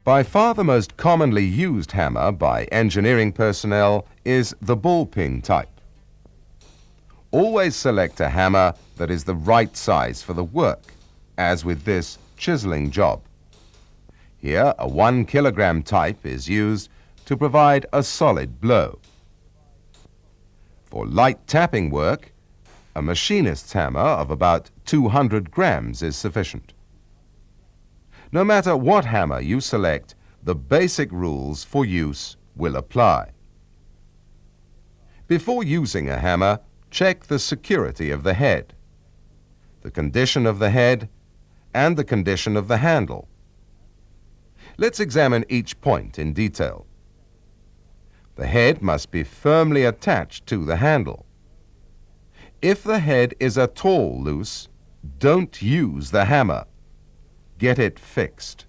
By far the most commonly used hammer by engineering personnel is the ball peen type. Always select a hammer that is the right size for the work, as with this chiseling job. Here, a 1 kilogram type is used to provide a solid blow. For light tapping work, a machinist's hammer of about 200 grams is sufficient. No matter what hammer you select, the basic rules for use will apply. Before using a hammer, check the security of the head, the condition of the head, and the condition of the handle. Let's examine each point in detail. The head must be firmly attached to the handle. If the head is at all loose, don't use the hammer. Get it fixed.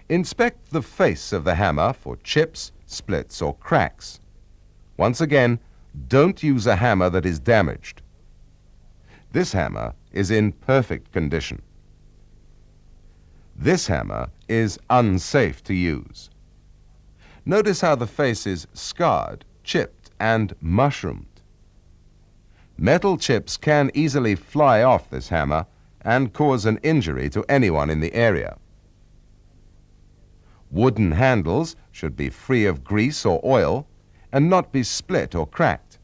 Inspect the face of the hammer for chips, splits, or cracks. Once again, don't use a hammer that is damaged. This hammer is in perfect condition. This hammer is unsafe to use. Notice how the face is scarred, chipped, and mushroomed. Metal chips can easily fly off this hammer and cause an injury to anyone in the area. Wooden handles should be free of grease or oil and not be split or cracked.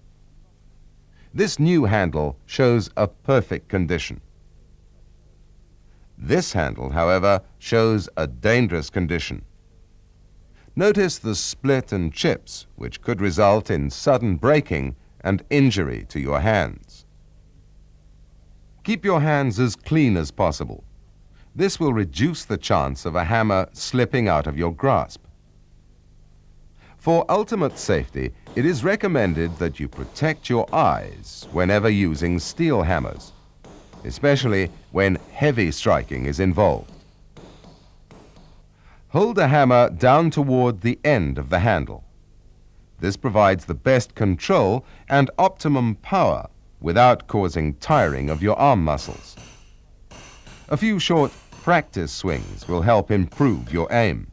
This new handle shows a perfect condition. This handle, however, shows a dangerous condition. Notice the split and chips, which could result in sudden breaking and injury to your hands. Keep your hands as clean as possible. This will reduce the chance of a hammer slipping out of your grasp. For ultimate safety, it is recommended that you protect your eyes whenever using steel hammers, especially when heavy striking is involved. Hold the hammer down toward the end of the handle. This provides the best control and optimum power without causing tiring of your arm muscles. A few short practice swings will help improve your aim.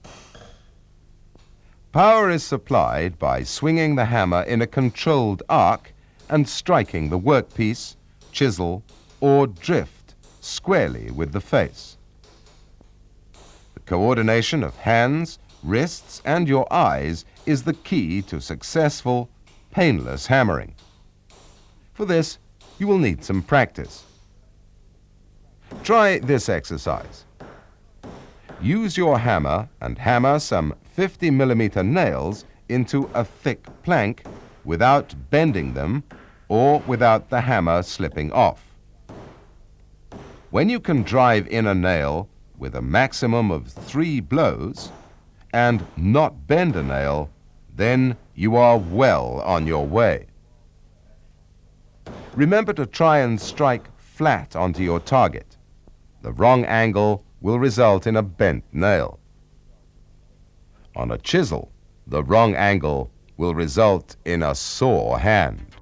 Power is supplied by swinging the hammer in a controlled arc and striking the workpiece, chisel, or drift squarely with the face. The coordination of hands, wrists, and your eyes is the key to successful, painless hammering. For this, you will need some practice. Try this exercise. Use your hammer and hammer some 50mm nails into a thick plank without bending them or without the hammer slipping off. When you can drive in a nail with a maximum of 3 blows and not bend a nail, then you are well on your way. Remember to try and strike flat onto your target. The wrong angle will result in a bent nail. On a chisel, the wrong angle will result in a sore hand.